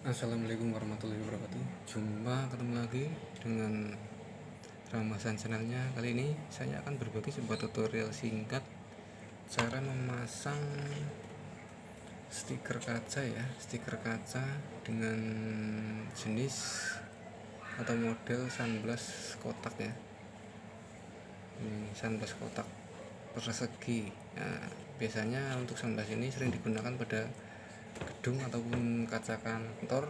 Assalamualaikum warahmatullahi wabarakatuh. Jumpa ketemu lagi dengan Ramasan channelnya. Kali ini saya akan berbagi sebuah tutorial singkat cara memasang stiker kaca ya, stiker kaca dengan jenis atau model sunblast kotak ya. Ini sunblast kotak persegi. Nah, biasanya untuk sunblast ini sering digunakan pada gedung ataupun kaca kantor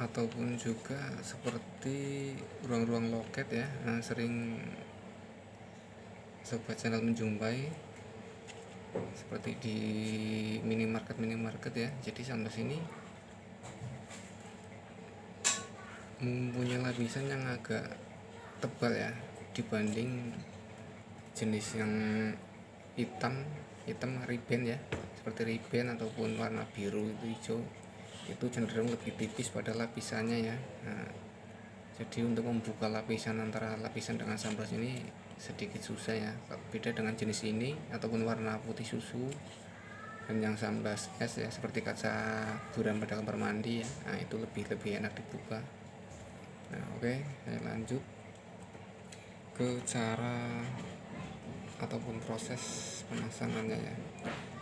ataupun juga seperti ruang-ruang loket ya. Sering sobat channel menjumpai seperti di minimarket ya. Jadi sunblast ini mempunyai lapisan yang agak tebal ya dibanding jenis yang hitam ribbon ya, seperti ribbon ataupun warna biru itu hijau, itu cenderung lebih tipis pada lapisannya ya. Jadi untuk membuka lapisan antara lapisan dengan sunblast ini sedikit susah ya, beda dengan jenis ini ataupun warna putih susu dan yang sunblast es ya, seperti kaca buram pada kamar mandi ya. Itu lebih enak dibuka. Oke, saya lanjut ke cara ataupun proses pemasangannya ya.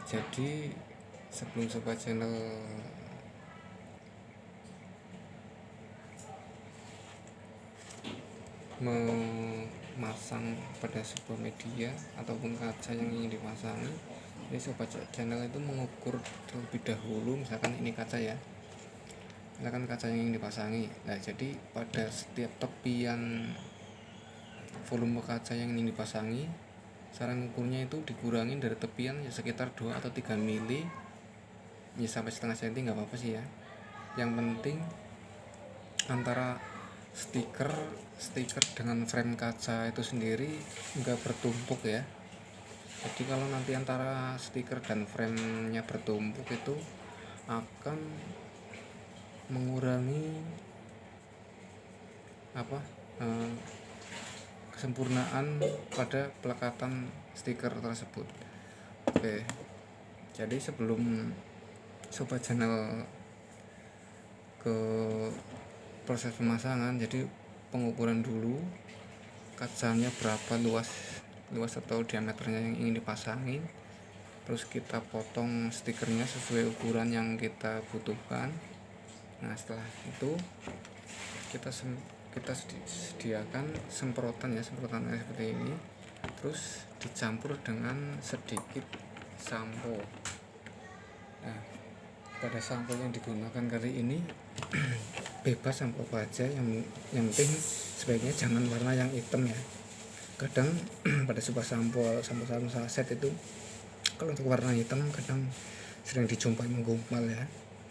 Jadi sebelum sobat channel memasang pada sebuah media ataupun kaca yang ingin dipasangi, ini sobat channel itu mengukur terlebih dahulu. Misalkan ini kaca ya, misalkan kaca yang ingin dipasangi. Nah, jadi pada setiap tepian volume kaca yang ingin dipasangi, cara mengukurnya itu dikurangin dari tepian ya sekitar 2 atau 3 mili ya, sampai setengah senti nggak apa-apa sih ya. Yang penting antara stiker dengan frame kaca itu sendiri nggak bertumpuk ya. Jadi kalau nanti antara stiker dan frame-nya bertumpuk itu akan mengurangi kesempurnaan pada pelekatan stiker tersebut. Oke, jadi sebelum sobat channel ke proses pemasangan, jadi pengukuran dulu kacanya berapa luas atau diameternya yang ingin dipasangin, terus kita potong stikernya sesuai ukuran yang kita butuhkan. Nah, setelah itu kita sediakan semprotan seperti ini, terus dicampur dengan sedikit sampo. Nah, pada sampo yang digunakan kali ini bebas sampo aja, yang penting sebaiknya jangan warna yang hitam ya. Kadang pada sebuah sampo saset itu kalau untuk warna hitam kadang sering dijumpai menggumpal ya.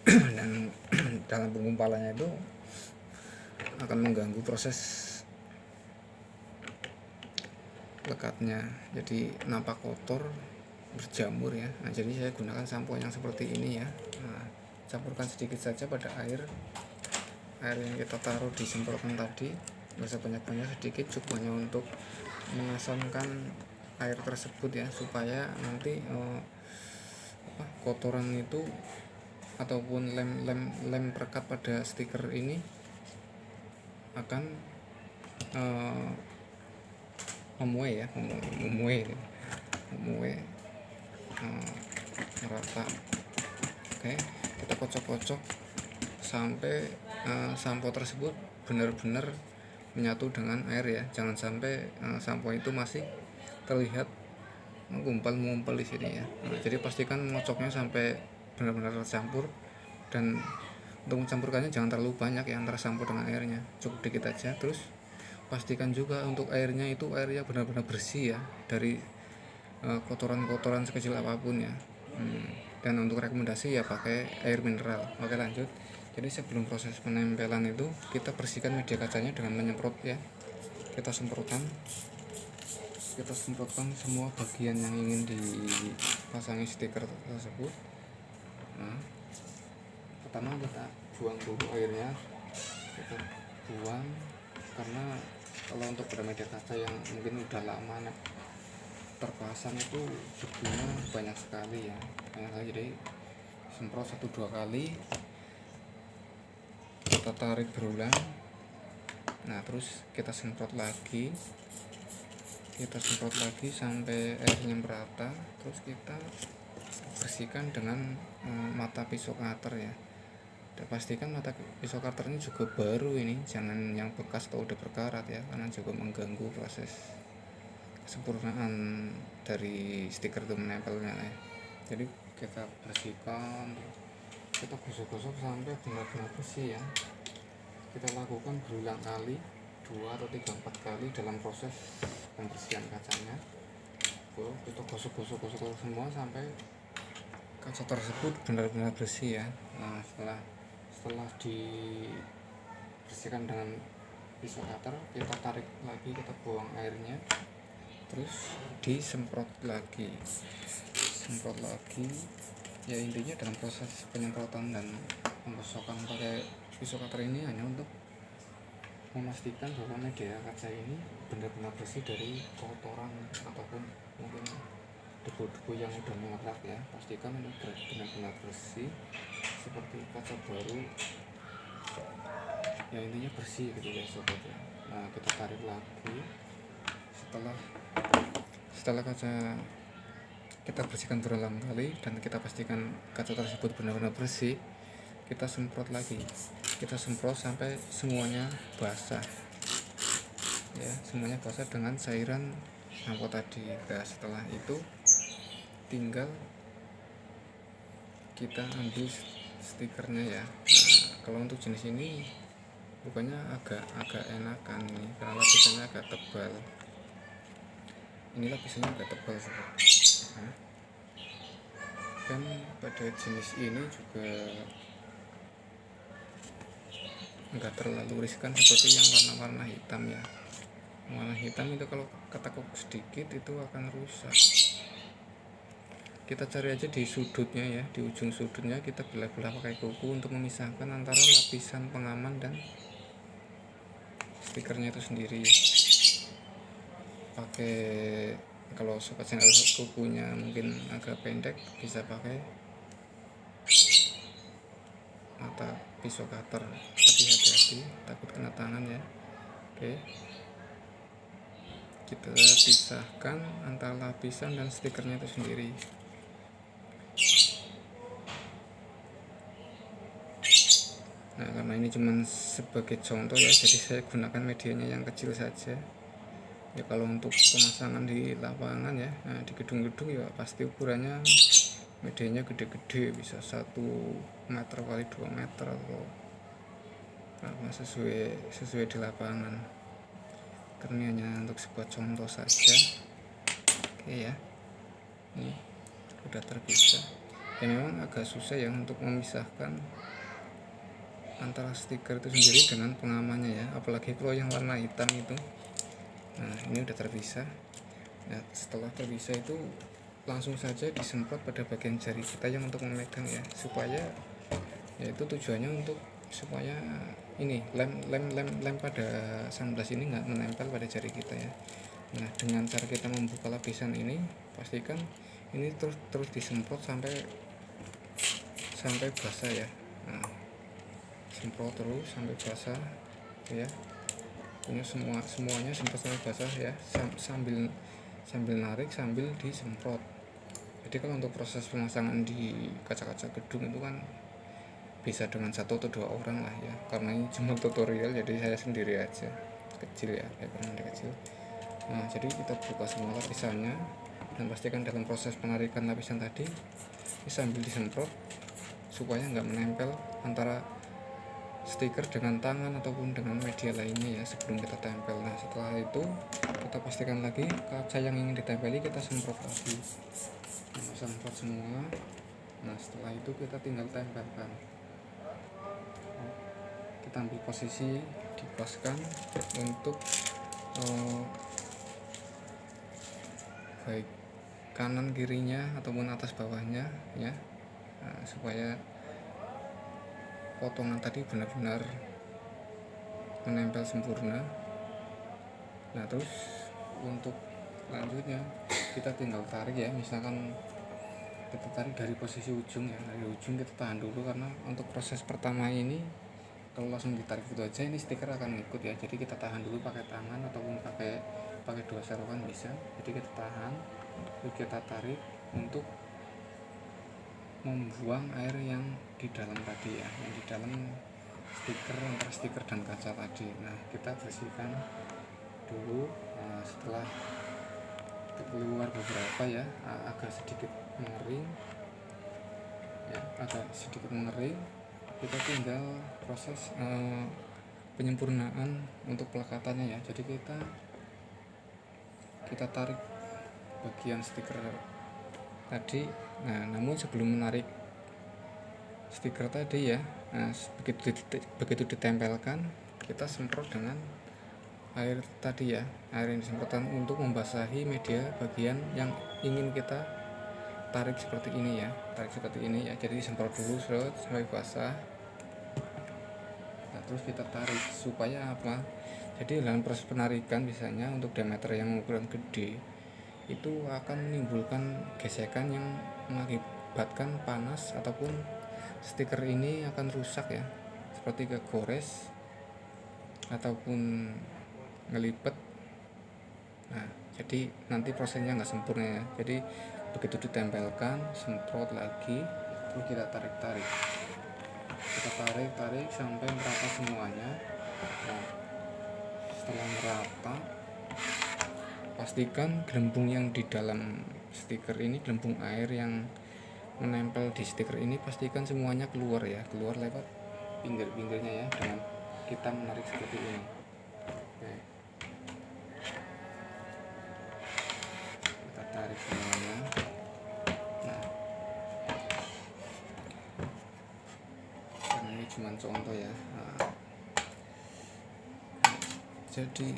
Dan dalam penggumpalannya itu akan mengganggu proses lekatnya, jadi nampak kotor, berjamur ya. Nah, jadi saya gunakan sampo yang seperti ini ya. Nah, campurkan sedikit saja pada air yang kita taruh di semprotan tadi, nggak usah banyak-banyak, sedikit cukup hanya untuk mengasamkan air tersebut ya, supaya nanti kotoran itu ataupun lem perekat pada stiker ini akan memuai merata. Oke, kita kocok-kocok sampai sampo tersebut benar-benar menyatu dengan air ya. Jangan sampai sampo itu masih terlihat mengumpal di sini ya. Jadi pastikan ngocoknya sampai benar-benar tercampur, dan untuk mencampurkannya jangan terlalu banyak ya antara sampo dengan airnya, cukup dikit aja. Terus pastikan juga untuk airnya itu airnya benar-benar bersih ya, dari kotoran-kotoran sekecil apapun ya. Dan untuk rekomendasi ya pakai air mineral. Oke, lanjut. Jadi sebelum proses penempelan itu kita bersihkan media kacanya dengan menyemprot ya. Kita semprotkan semua bagian yang ingin dipasangi stiker tersebut. Nah, pertama kita buang dulu airnya, kita buang, karena kalau untuk media kaca yang mungkin udah lama terpasang itu sebetulnya banyak sekali ya, jadi semprot 1-2 kali, kita tarik berulang. Nah terus kita semprot lagi sampai airnya merata. Terus kita bersihkan dengan mata pisau cutter ya. Dan pastikan mata pisau cutter ini juga baru, ini jangan yang bekas atau udah berkarat ya, karena juga mengganggu proses kesempurnaan dari stiker itu menempelnya ya. Jadi kita bersihkan, kita gosok-gosok sampai benar-benar bersih ya. Kita lakukan berulang kali, 2 atau 3, 4 kali dalam proses pembersihan kacanya. Kita gosok semua sampai kaca tersebut benar-benar bersih ya. Nah setelah dibersihkan dengan pisau cutter, kita tarik lagi, kita buang airnya, terus disemprot lagi ya. Intinya dalam proses penyemprotan dan pemgosokan pakai pisau cutter ini hanya untuk memastikan bahwa media kaca ini benar-benar bersih dari kotoran ataupun mungkin debu-debu yang udah mengerak ya. Pastikan ini benar-benar bersih seperti kaca baru ya, intinya bersih gitu ya sobat ya. Nah kita tarik lagi, setelah kaca kita bersihkan berulang kali dan kita pastikan kaca tersebut benar-benar bersih, kita semprot lagi. Kita semprot sampai semuanya basah ya, semuanya basah dengan cairan sampo tadi. Nah setelah itu tinggal kita ambil stikernya ya. Nah, kalau untuk jenis ini bukannya agak enakan nih, karena lapisannya agak tebal. Ini lapisannya agak tebal sobat. Nah, dan pada jenis ini juga enggak terlalu riskan seperti yang warna-warna hitam ya. Warna hitam itu kalau ketekuk sedikit itu akan rusak. Kita cari aja di sudutnya ya, di ujung sudutnya kita belah-belah pakai kuku untuk memisahkan antara lapisan pengaman dan stikernya itu sendiri. Kalau sobat channel kukunya mungkin agak pendek, bisa pakai mata pisau cutter, tapi hati-hati takut kena tangan ya. Oke, kita pisahkan antara lapisan dan stikernya itu sendiri. Nah karena ini cuma sebagai contoh ya, jadi saya gunakan medianya yang kecil saja ya. Kalau untuk pemasangan di lapangan ya, nah, di gedung-gedung ya pasti ukurannya medianya gede-gede, bisa 1 meter kali 2 meter atau apa, sesuai di lapangan. Karena ini hanya untuk sebuah contoh saja. Oke ya, ini udah terpisah ya. Memang agak susah ya untuk memisahkan antara stiker itu sendiri dengan pengamannya ya, apalagi kalau yang warna hitam itu. Nah ini udah terpisah. Nah setelah terpisah itu langsung saja disemprot pada bagian jari kita yang untuk memegang ya, supaya yaitu tujuannya untuk supaya ini lem pada sunblock ini nggak menempel pada jari kita ya. Nah dengan cara kita membuka lapisan ini, pastikan ini terus disemprot sampai basah ya. Nah semprot terus sampai basah ya, punya semuanya semprot sampai basah ya, sambil narik sambil disemprot. Jadi kalau untuk proses pemasangan di kaca-kaca gedung itu kan bisa dengan 1 atau 2 orang lah ya, karena ini cuma tutorial jadi saya sendiri aja, kecil ya, kecil. Nah jadi kita buka semua lapisannya dan pastikan dalam proses penarikan lapisan tadi sambil disemprot supaya nggak menempel antara stiker dengan tangan ataupun dengan media lainnya ya sebelum kita tempel. Nah setelah itu kita pastikan lagi kaca yang ingin ditempeli, kita semprot lagi. Nah, semprot semua. Nah setelah itu kita tinggal tempelkan. Kita ambil posisi, dipaskan untuk baik kanan kirinya ataupun atas bawahnya ya. Nah, supaya potongan tadi benar-benar menempel sempurna. Nah terus untuk lanjutnya kita tinggal tarik ya, misalkan kita tarik dari posisi ujung ya, dari ujung kita tahan dulu, karena untuk proses pertama ini kalau langsung ditarik gitu aja ini stiker akan ngikut ya. Jadi kita tahan dulu pakai tangan ataupun pakai dua serokan bisa. Jadi kita tahan, lalu kita tarik untuk membuang air yang di dalam tadi ya, yang di dalam stiker, antara stiker dan kaca tadi. Nah, kita bersihkan dulu. Setelah keluar beberapa ya, agak sedikit mengering ya, kita tinggal proses penyempurnaan untuk pelekatannya ya. Jadi kita tarik bagian stiker tadi. Nah, namun sebelum menarik stiker tadi ya, begitu ditempelkan, kita semprot dengan air tadi ya, air yang disemprotkan untuk membasahi media bagian yang ingin kita tarik seperti ini ya, jadi disemprot dulu sampai basah. Nah, terus kita tarik supaya apa? Jadi dalam proses penarikan biasanya untuk diameter yang ukuran gede itu akan menimbulkan gesekan yang mengakibatkan panas ataupun stiker ini akan rusak ya, seperti kegores ataupun ngelipet. Nah, jadi nanti prosesnya nggak sempurna ya. Jadi begitu ditempelkan, semprot lagi, terus kita tarik sampai merata semuanya. Nah, setelah merata, pastikan gelembung yang di dalam stiker ini, gelembung air yang menempel di stiker ini, pastikan semuanya keluar lewat pinggir-pinggirnya ya, dengan kita menarik seperti ini. Oke. Kita tarik semuanya. Nah, karena ini cuma contoh ya. Jadi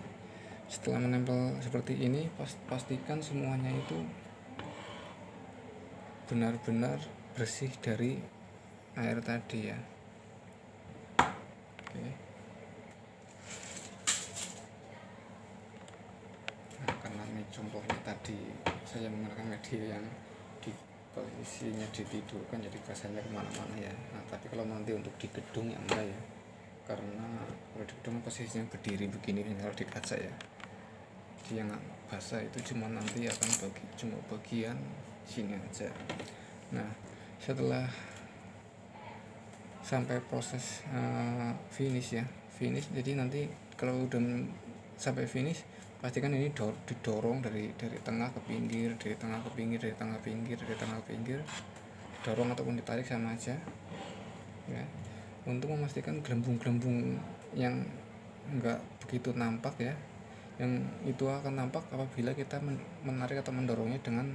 setelah menempel seperti ini, pastikan semuanya itu benar-benar bersih dari air tadi ya. Oke. Nah, karena ini contohnya tadi saya menggunakan media yang di posisinya ditidurkan, jadi basahnya kemana-mana ya. Nah, tapi kalau nanti untuk di gedung ya enggak ya, karena kalau di gedung posisinya berdiri begini, kalau di kaca ya, yang basah itu cuma nanti akan cuma bagian sini aja. Nah, setelah sampai proses finish, jadi nanti kalau udah sampai finish, pastikan ini didorong dari tengah ke pinggir, dorong ataupun ditarik sama aja ya, untuk memastikan gelembung-gelembung yang enggak begitu nampak ya, yang itu akan nampak apabila kita menarik atau mendorongnya dengan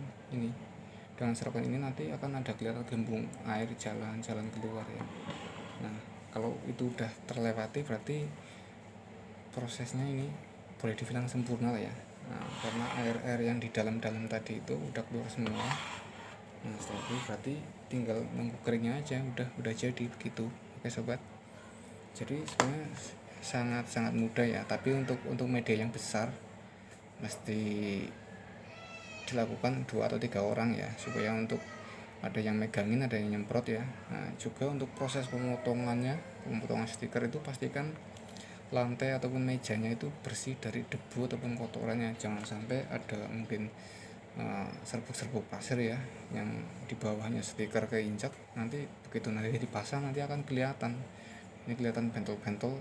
serokan ini, nanti akan ada kelihatan gelembung air jalan keluar ya. Nah, kalau itu udah terlewati, berarti prosesnya ini boleh dibilang sempurna lah ya. Nah, karena air yang di dalam tadi itu udah keluar semua. Nah, setelah itu berarti tinggal nunggu keringnya aja, udah jadi begitu. Oke sobat, jadi sebenarnya sangat mudah ya, tapi untuk media yang besar mesti dilakukan 2 atau 3 orang ya, supaya untuk ada yang megangin, ada yang nyemprot ya. Nah, juga untuk proses pemotongan stiker itu pastikan lantai ataupun mejanya itu bersih dari debu ataupun kotorannya, jangan sampai ada mungkin serbuk pasir ya yang di bawahnya stiker keinjak. Nanti begitu nanti dipasang, nanti akan kelihatan bentol-bentol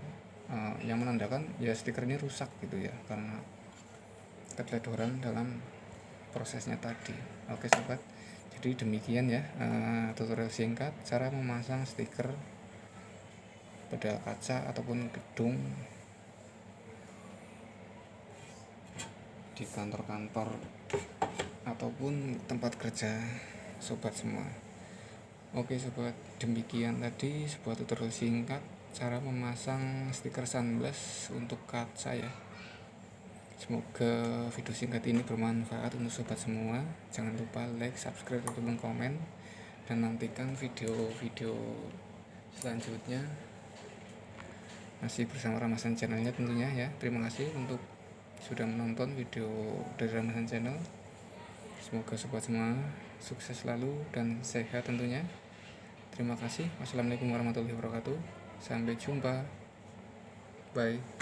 yang menandakan ya stiker ini rusak gitu ya, karena keteledoran dalam prosesnya tadi. Oke sobat, jadi demikian ya tutorial singkat cara memasang stiker pada kaca ataupun gedung di kantor-kantor ataupun tempat kerja sobat semua. Oke sobat, demikian tadi sebuah tutorial singkat cara memasang stiker sunblast untuk kaca ya. Semoga video singkat ini bermanfaat untuk sobat semua. Jangan lupa like, subscribe, ataupun komen, dan nantikan video-video selanjutnya masih bersama Ramasan Channelnya tentunya ya. Terima kasih untuk sudah menonton video dari Ramasan Channel. Semoga sobat semua sukses selalu dan sehat tentunya. Terima kasih. Wassalamualaikum warahmatullahi wabarakatuh. Sampai jumpa. Bye.